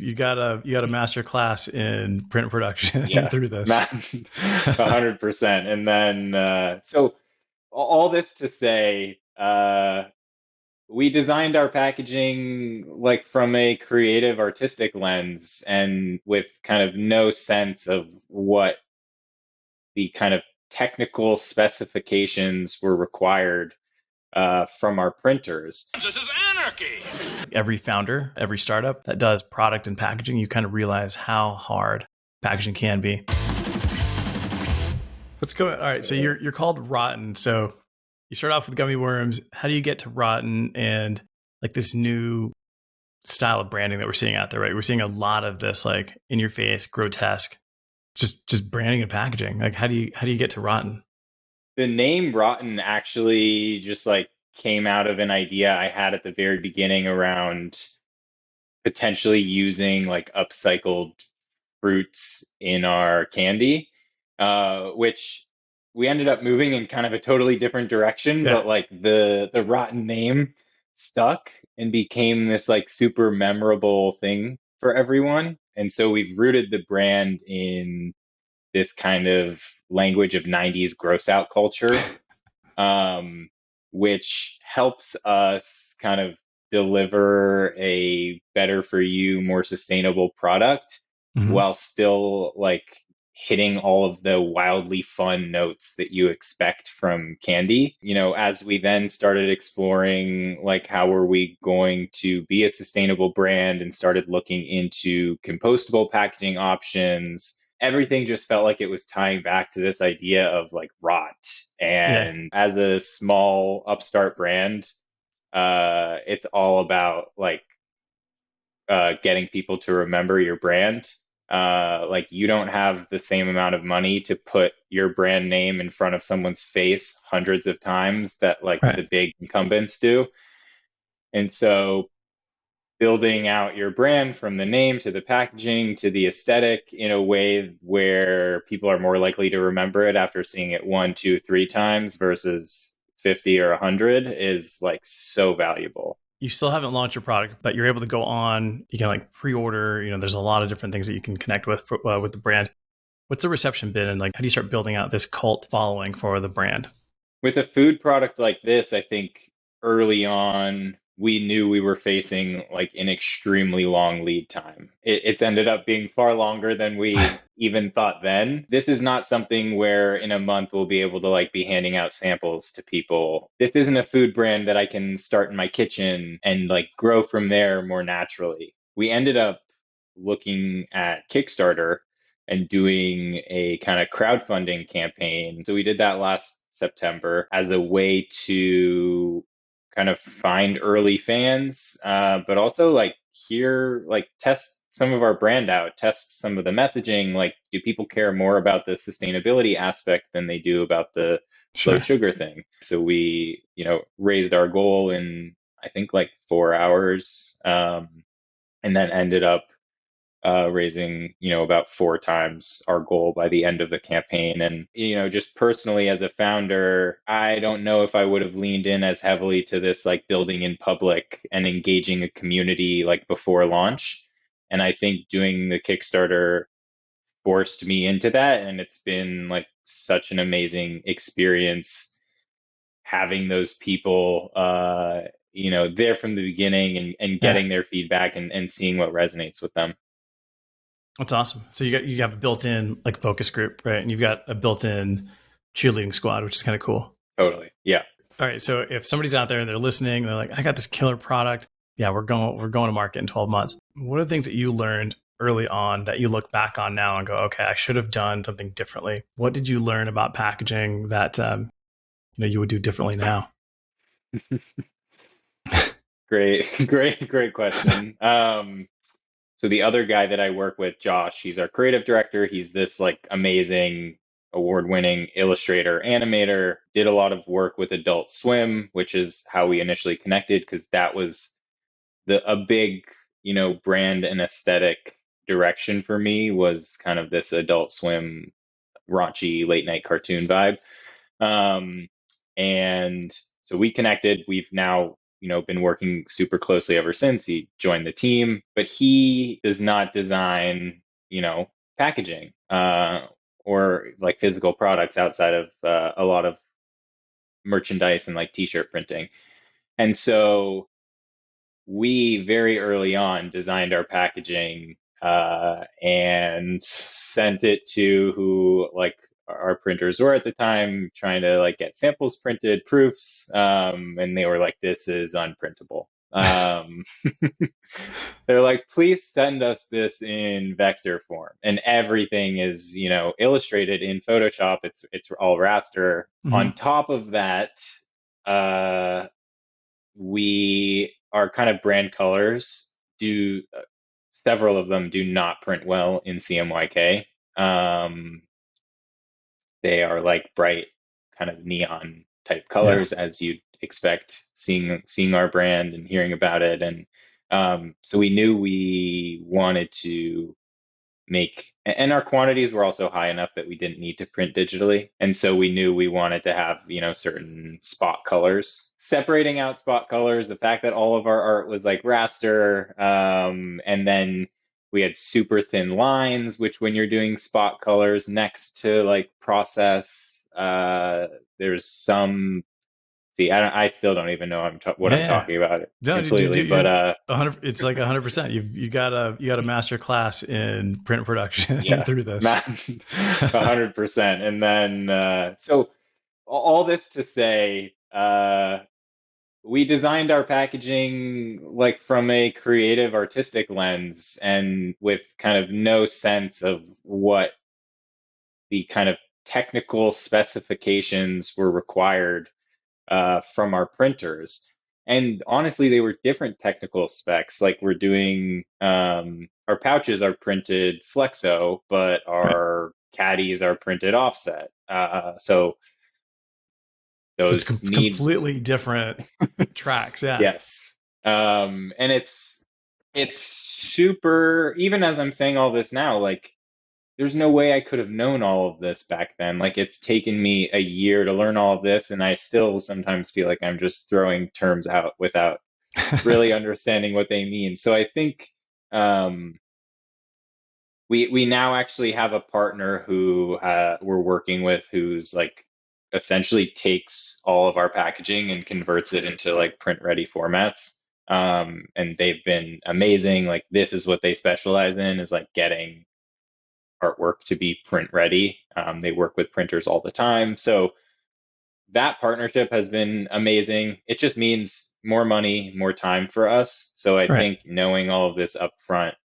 you got a master class in print production Yeah, through this. 100%. And then, so all this to say, we designed our packaging like from a creative, artistic lens and with kind of no sense of what the kind of technical specifications were required from our printers. This is anarchy. Every founder, every startup that does product and packaging, you kind of realize how hard packaging can be. Let's go. All right, so you're called Rotten. So you start off with gummy worms. How do you get to Rotten and like this new style of branding that we're seeing out there? Right, we're seeing a lot of this like in your face, grotesque, just branding and packaging. Like how do you get to Rotten? The name Rotten actually just like came out of an idea I had at the very beginning around potentially using like upcycled fruits in our candy, which we ended up moving in kind of a totally different direction, Yeah, but like the Rotten name stuck and became this like super memorable thing for everyone. And so we've rooted the brand in this kind of language of 90s gross out culture, um, which helps us kind of deliver a better for you, more sustainable product mm-hmm. while still like hitting all of the wildly fun notes that you expect from candy. You know, as we then started exploring like how are we going to be a sustainable brand and started looking into compostable packaging options, everything just felt like it was tying back to this idea of like rot. Yeah, And as a small upstart brand, it's all about like getting people to remember your brand. Like you don't have the same amount of money to put your brand name in front of someone's face hundreds of times that like right. the big incumbents do. And so building out your brand from the name to the packaging to the aesthetic in a way where people are more likely to remember it after seeing it one, two, three times versus 50 or 100 is like so valuable. You still haven't launched your product, but you're able to go on. You can like pre-order. You know, there's a lot of different things that you can connect with the brand. What's the reception been, and like how do you start building out this cult following for the brand? With a food product like this, I think early on, we knew we were facing like an extremely long lead time. It's ended up being far longer than we even thought then. This is not something where in a month we'll be able to like be handing out samples to people. This isn't a food brand that I can start in my kitchen and like grow from there more naturally. We ended up looking at Kickstarter and doing a kind of crowdfunding campaign. So we did that last September as a way to kind of find early fans, but also like hear, like test some of our brand out, test some of the messaging. Like, do people care more about the sustainability aspect than they do about the low Sure. sugar thing? So we, raised our goal in, I think, like 4 hours, and then ended up raising, about four times our goal by the end of the campaign. And, just personally as a founder, I don't know if I would have leaned in as heavily to this, like building in public and engaging a community like before launch. And I think doing the Kickstarter forced me into that. And it's been like such an amazing experience having those people, there from the beginning and Yeah, getting their feedback and seeing what resonates with them. that's awesome. So you have a built-in like focus group, right? And you've got a built-in cheerleading squad, which is kind of cool. Totally. Yeah. All right. So if somebody's out there and they're listening, they're like, I got this killer product. Yeah, we're going to market in 12 months. What are the things that you learned early on that you look back on now and go, okay, I should have done something differently? What did you learn about packaging that you would do differently now? Great, great question. So the other guy that I work with, Josh, he's our creative director. He's this like amazing award-winning illustrator, animator, did a lot of work with Adult Swim, which is how we initially connected because that was a big, brand and aesthetic direction for me was kind of this Adult Swim raunchy late night cartoon vibe. And so we connected. We've now been working super closely ever since. He joined the team, but he does not design, packaging or like physical products outside of a lot of merchandise and like t-shirt printing. And so we very early on designed our packaging and sent it to who like our printers were at the time, trying to like get samples printed, proofs, and they were like, "This is unprintable." They're like, "Please send us this in vector form," and everything is illustrated in Photoshop. It's all raster. On Hmm. top of that, uh, we our kind of brand colors do several of them do not print well in CMYK. Um, they are like bright kind of neon type Yeah. colors as you'd expect seeing our brand and hearing about it. And so we knew we wanted to and our quantities were also high enough that we didn't need to print digitally. And so we knew we wanted to have, certain spot colors. Separating out spot colors, the fact that all of our art was like raster, and then we had super thin lines, which when you're doing spot colors next to like process, there's some, see, I still don't even know what Yeah. I'm Yeah. talking about No, completely, but you're 100. It's like 100%. You got a master class in print production yeah, through this. Matt, 100%. And then, so all this to say, we designed our packaging like from a creative artistic lens and with kind of no sense of what the kind of technical specifications were required from our printers. And honestly, they were different technical specs. Like we're doing, our pouches are printed flexo, but Right. our caddies are printed offset. So So it's those need, completely different tracks. Yeah. yes. And it's super, even as I'm saying all this now, like there's no way I could have known all of this back then. Like it's taken me a year to learn all of this, and I still sometimes feel like I'm just throwing terms out without really understanding what they mean. So I think um, we now actually have a partner who we're working with who's like essentially takes all of our packaging and converts it into like print ready formats. And they've been amazing. Like this is what they specialize in, is like getting artwork to be print ready. They work with printers all the time. So that partnership has been amazing. It just means more money, more time for us. So I Right. think knowing all of this up front,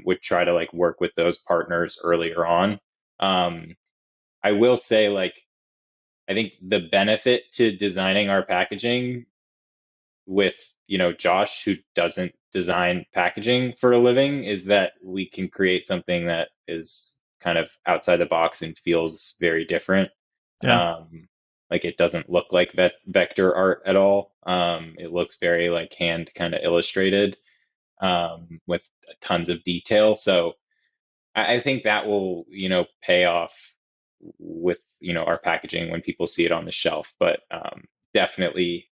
would try to like work with those partners earlier on. Um, I will say, like, I think the benefit to designing our packaging with, Josh, who doesn't design packaging for a living, is that we can create something that is kind of outside the box and feels very different. Yeah. Like it doesn't look like vector art at all. It looks very like hand kind of illustrated, with tons of detail. So I think that will, pay off with, our packaging when people see it on the shelf. But definitely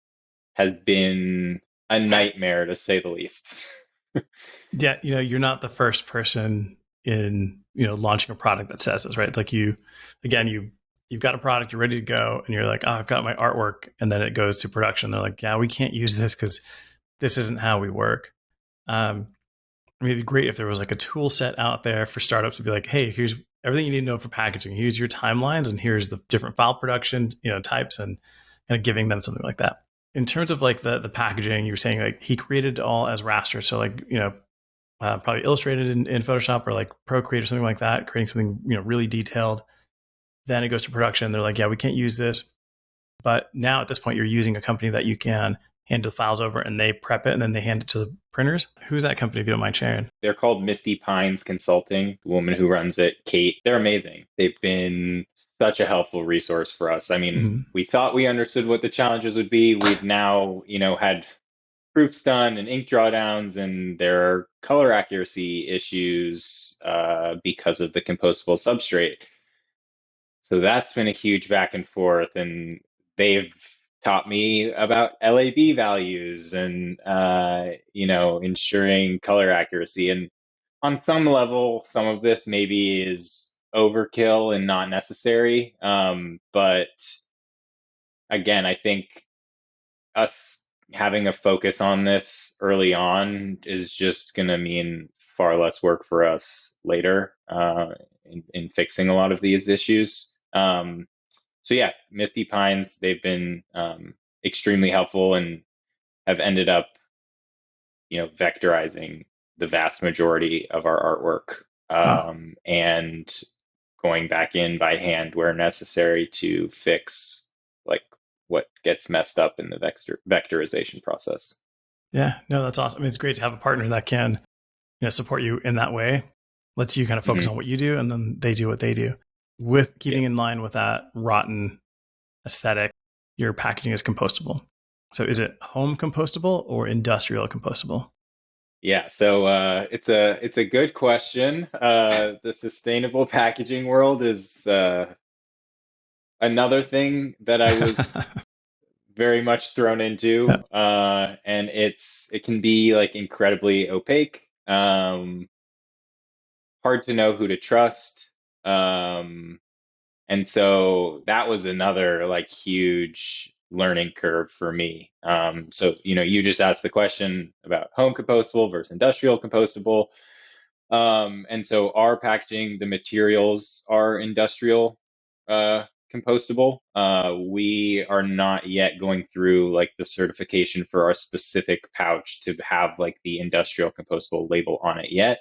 has been a nightmare to say the least. Yeah. You're not the first person in, launching a product that says this, right? It's like again, you've got a product, you're ready to go, and you're like, oh, I've got my artwork. And then it goes to production. They're like, yeah, we can't use this because this isn't how we work. Um, I mean, it'd be great if there was like a tool set out there for startups to be like, hey, here's everything you need to know for packaging. Here's your timelines, and here's the different file production, types, and kind of giving them something like that. In terms of like the packaging, you were saying like he created it all as raster, so like probably illustrated in Photoshop or like Procreate or something like that, creating something really detailed. Then it goes to production. They're like, yeah, we can't use this, but now at this point, you're using a company that you can hand the files over, and they prep it, and then they hand it to the printers. Who's that company, if you don't mind sharing? They're called Misty Pines Consulting. The woman who runs it, Kate, they're amazing. They've been such a helpful resource for us. I mean, Mm-hmm. we thought we understood what the challenges would be. We've now, had proofs done and ink drawdowns, and there are color accuracy issues because of the compostable substrate. So that's been a huge back and forth, and they've taught me about LAB values and ensuring color accuracy. And on some level, some of this maybe is overkill and not necessary. But again, I think us having a focus on this early on is just going to mean far less work for us later in fixing a lot of these issues. So yeah, Misty Pines, they've been extremely helpful and have ended up, vectorizing the vast majority of our artwork, Wow. and going back in by hand where necessary to fix like what gets messed up in the vectorization process. Yeah, no, that's awesome. I mean, it's great to have a partner that can, support you in that way, lets you kind of focus Hmm. on what you do, and then they do what they do. With Yeah. keeping in line with that rotten aesthetic, your packaging is compostable. So is it home compostable or industrial compostable? Yeah, so it's a good question. The sustainable packaging world is another thing that I was very much thrown Yeah. into, and it can be like incredibly opaque, hard to know who to trust, and so that was another like huge learning curve for me. So you just asked the question about home compostable versus industrial compostable. And so our packaging, the materials are industrial uh, compostable. We are not yet going through like the certification for our specific pouch to have like the industrial compostable label on it yet.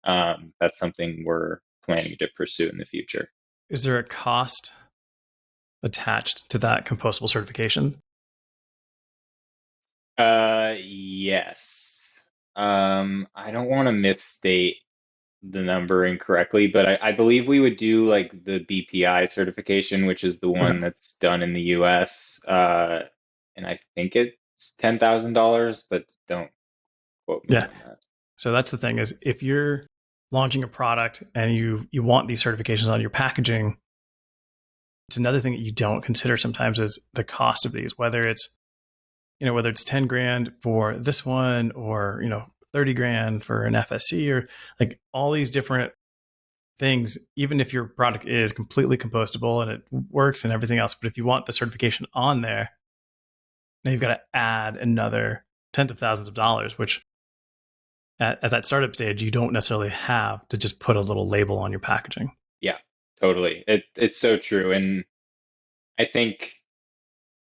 That's something we're planning to pursue in the future. Is there a cost attached to that compostable certification? Yes. I don't want to misstate the number incorrectly, but I believe we would do like the BPI certification, which is the Okay. one that's done in the US. And I think it's $10,000, but don't quote me Yeah. on that. So that's the thing is if you're launching a product and you want these certifications on your packaging, it's another thing that you don't consider sometimes is the cost of these, whether it's 10 grand for this one or, 30 grand for an FSC or like all these different things, even if your product is completely compostable and it works and everything else. But if you want the certification on there, now you've got to add another tens of thousands of dollars, which at that startup stage, you don't necessarily have to just put a little label on your packaging. Yeah, totally. It's so true. And I think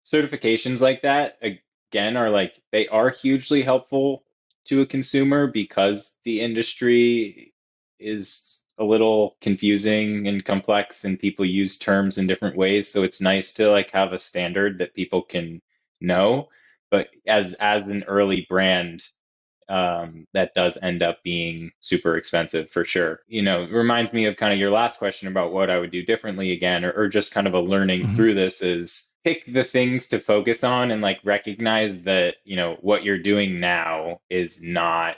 certifications like that, again, are like they are hugely helpful to a consumer because the industry is a little confusing and complex and people use terms in different ways. So it's nice to like have a standard that people can know. But as an early brand, that does end up being super expensive for sure. It reminds me of kind of your last question about what I would do differently again, or just kind of a learning Mm-hmm. through this is pick the things to focus on and like recognize that, what you're doing now is not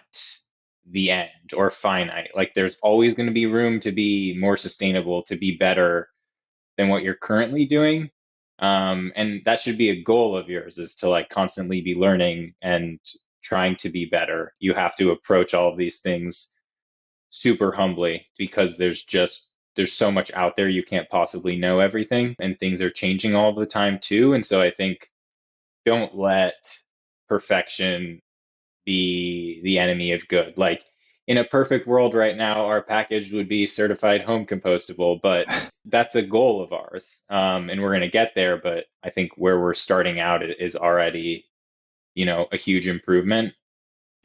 the end or finite. Like there's always going to be room to be more sustainable, to be better than what you're currently doing. And that should be a goal of yours is to like constantly be learning and trying to be better. You have to approach all of these things super humbly because there's so much out there you can't possibly know everything and things are changing all the time too. And so I think don't let perfection be the enemy of good. Like in a perfect world right now, our package would be certified home compostable, but that's a goal of ours. And we're going to get there. But I think where we're starting out is already, a huge improvement.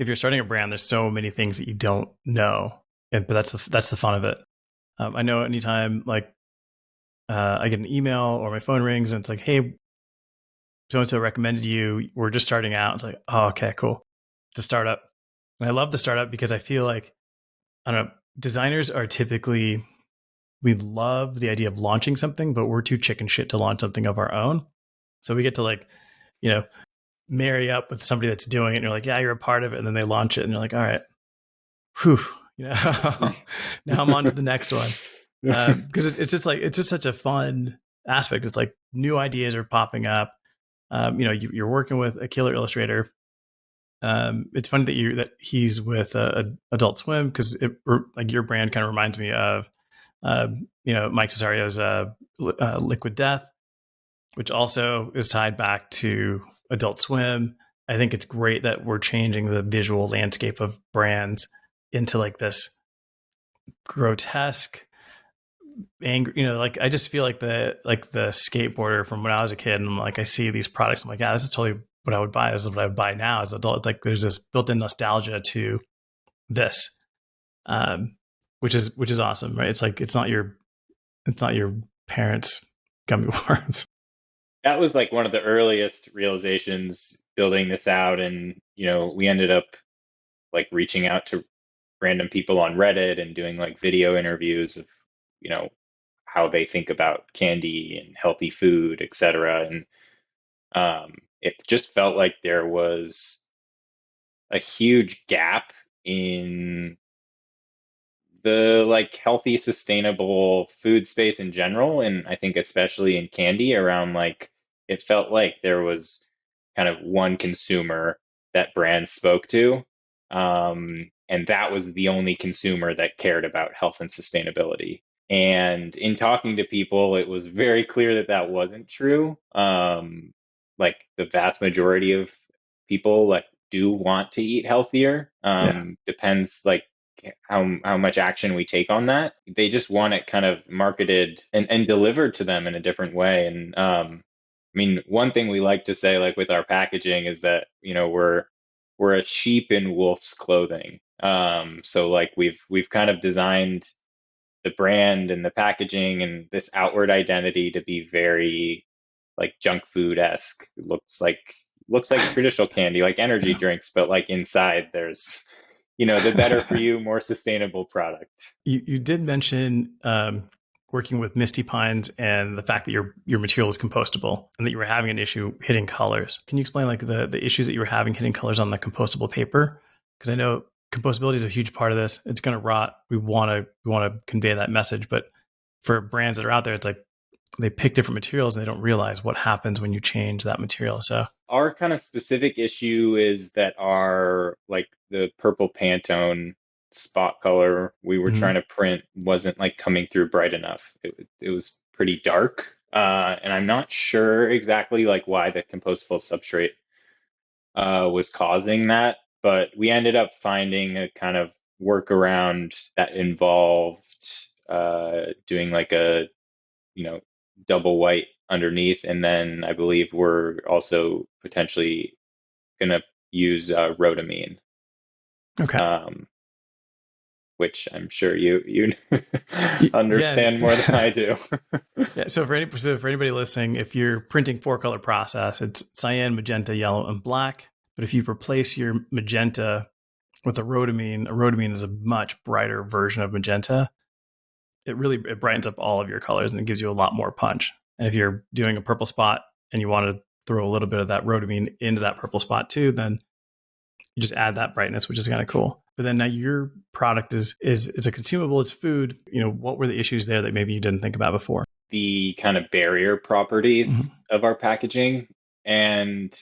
If you're starting a brand, there's so many things that you don't know, but that's the fun of it. I know anytime like I get an email or my phone rings and it's like, hey, so and so recommended you. We're just starting out. It's like, oh, okay, cool. The startup, and I love the startup because I feel like I don't know. Designers are typically we love the idea of launching something, but we're too chicken shit to launch something of our own. So we get to like, you know, marry up with somebody that's doing it, and you're like, yeah, you're a part of it, and then they launch it, and you're like, all right, whew, now I'm on to the next one because it's just such a fun aspect. It's like new ideas are popping up. You're working with a killer illustrator. It's funny that he's with Adult Swim, because like your brand kind of reminds me of Mike Cesario's Liquid Death, which also is tied back to Adult Swim. I think it's great that we're changing the visual landscape of brands into like this grotesque, angry. Like I just feel like the skateboarder from when I was a kid, and I'm like, I see these products, I'm like, yeah, this is totally what I would buy. This is what I would buy now as an adult. Like there's this built-in nostalgia to this, um, which is awesome, right? It's like it's not your parents' gummy worms. That was like one of the earliest realizations building this out. And, we ended up like reaching out to random people on Reddit and doing like video interviews of, you know, how they think about candy and healthy food, et cetera. And it just felt like there was a huge gap in the like healthy, sustainable food space in general. And I think especially in candy around like it felt like there was kind of one consumer that brands spoke to. And that was the only consumer that cared about health and sustainability. And in talking to people, it was very clear that that wasn't true. Like the vast majority of people like do want to eat healthier. Yeah. Depends like how much action we take on that. They just want it kind of marketed and delivered to them in a different way. And I mean, one thing we like to say, like with our packaging, is that we're a sheep in wolf's clothing. So like we've kind of designed the brand and the packaging and this outward identity to be very like junk food esque. Looks like traditional candy, like energy Yeah. drinks, but like inside there's the better for you, more sustainable product. You did mention working with Misty Pines and the fact that your material is compostable and that you were having an issue hitting colors. Can you explain like the issues that you were having hitting colors on the compostable paper? Because I know compostability is a huge part of this. It's going to rot. We want to convey that message, but for brands that are out there, it's like they pick different materials and they don't realize what happens when you change that material. So, Our kind of specific issue is that our like the purple Pantone spot color we were mhm. trying to print wasn't like coming through bright enough. It was pretty dark. And I'm not sure exactly like why the compostable substrate was causing that, but we ended up finding a kind of workaround that involved doing like a you know double white underneath, and then I believe we're also potentially gonna use rhodamine, Okay. um, which I'm sure you Yeah. understand more than I do. Yeah. So for anybody listening, if you're printing 4-color process, it's cyan, magenta, yellow, and black. But if you replace your magenta with a rhodamine is a much brighter version of magenta. It brightens up all of your colors and it gives you a lot more punch. And if you're doing a purple spot and you want to throw a little bit of that rhodamine into that purple spot too, then you just add that brightness, which is kind of cool. But then now your product is a consumable, it's food. What were the issues there that maybe you didn't think about before? The kind of barrier Mm-hmm. properties of our packaging. And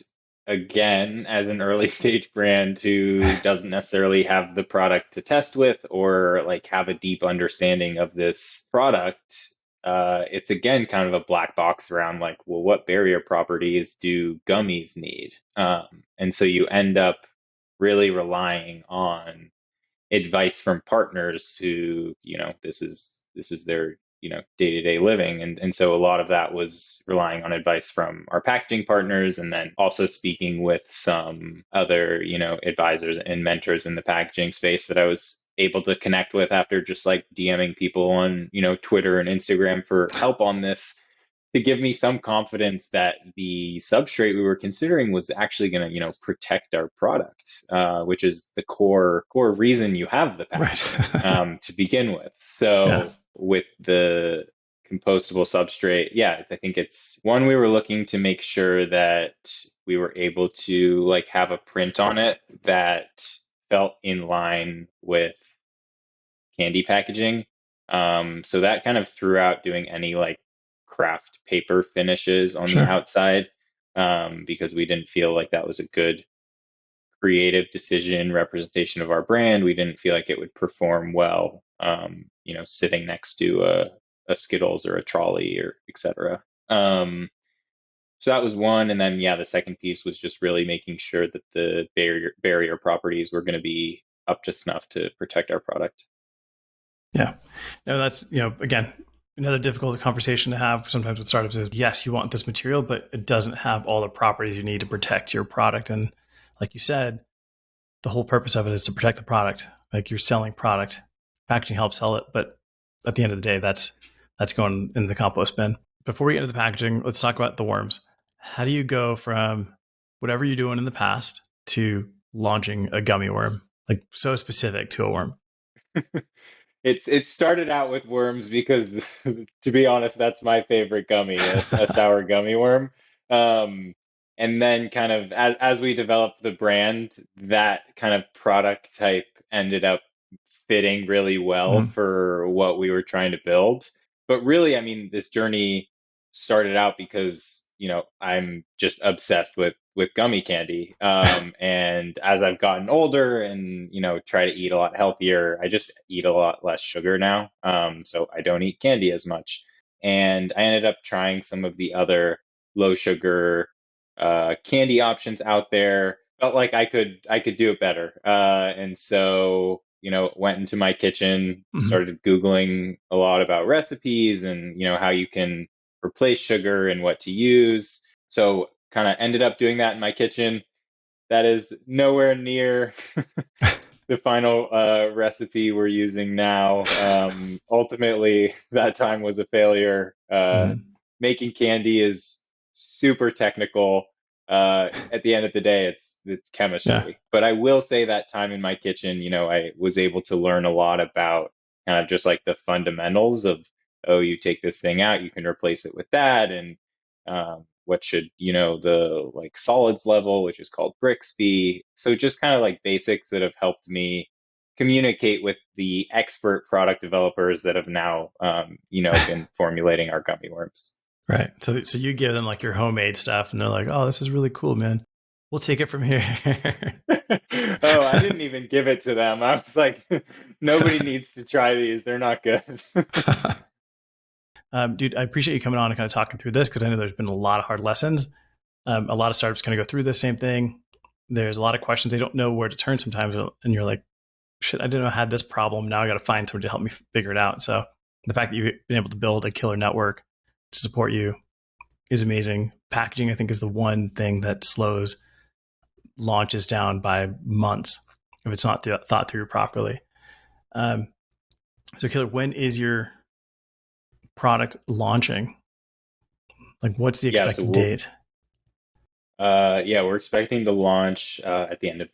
again, as an early stage brand who doesn't necessarily have the product to test with or like have a deep understanding of this product, it's again kind of a black box around like, well, what barrier properties do gummies need? And so you end up really relying on advice from partners who, this is their, day-to-day living. And so a lot of that was relying on advice from our packaging partners, and then also speaking with some other, advisors and mentors in the packaging space that I was able to connect with after just like DMing people on, Twitter and Instagram for help on this, to give me some confidence that the substrate we were considering was actually going to, protect our product, which is the core reason you have the Right. packaging to begin with. Yeah. So with the compostable substrate, yeah, I think it's one, we were looking to make sure that we were able to like have a print on it that felt in line with candy packaging. So that kind of threw out doing any like craft paper finishes on the Sure. outside. because we didn't feel like that was a good creative decision representation of our brand. We didn't feel like it would perform well, sitting next to a Skittles or a trolley or etc. So that was one, and then yeah, the second piece was just really making sure that the barrier properties were going to be up to snuff to protect our product. Yeah. No, that's, again, another difficult conversation to have sometimes with startups is yes, you want this material, but it doesn't have all the properties you need to protect your product. And like you said, the whole purpose of it is to protect the product. Like you're selling product, packaging helps sell it, but at the end of the day, that's going in the compost bin. Before we get into the packaging, let's talk about the worms. How do you go from whatever you're doing in the past to launching a gummy worm, like so specific to a worm? It started out with worms because, to be honest, that's my favorite gummy, a sour gummy worm. Um, and then kind of as we developed the brand, that kind of product type ended up fitting really well Mm-hmm. for what we were trying to build. But really, I mean, this journey started out because, I'm just obsessed with gummy candy. And as I've gotten older and, try to eat a lot healthier, I just eat a lot less sugar now. So I don't eat candy as much. And I ended up trying some of the other low sugar candy options out there. Felt like I could do it better. And so, went into my kitchen, Mm-hmm. started Googling a lot about recipes and, how you can replace sugar and what to use. So kind of ended up doing that in my kitchen. That is nowhere near the final recipe we're using now. Ultimately, that time was a failure. Mm-hmm. Making candy is super technical. At the end of the day, it's Yeah. chemistry. But I will say that time in my kitchen, I was able to learn a lot about kind of just like the fundamentals of, oh, you take this thing out, you can replace it with that, and what should, the like solids level, which is called bricks, be. So just kind of like basics that have helped me communicate with the expert product developers that have now, been formulating our gummy worms. Right. So you give them like your homemade stuff and they're like, oh, this is really cool, man. We'll take it from here. Oh, I didn't even give it to them. I was like, nobody needs to try these. They're not good. Dude, I appreciate you coming on and kind of talking through this because I know there's been a lot of hard lessons. A lot of startups kind of go through the same thing. There's a lot of questions they don't know where to turn sometimes, and you're like, "Shit, I didn't know I had this problem. Now I got to find somebody to help me figure it out." So the fact that you've been able to build a killer network to support you is amazing. Packaging, I think, is the one thing that slows launches down by months if it's not thought through properly. Um, so, Killer, when is your product launching? Like, what's the Yeah, so expected date? yeah, we're expecting to launch at the end of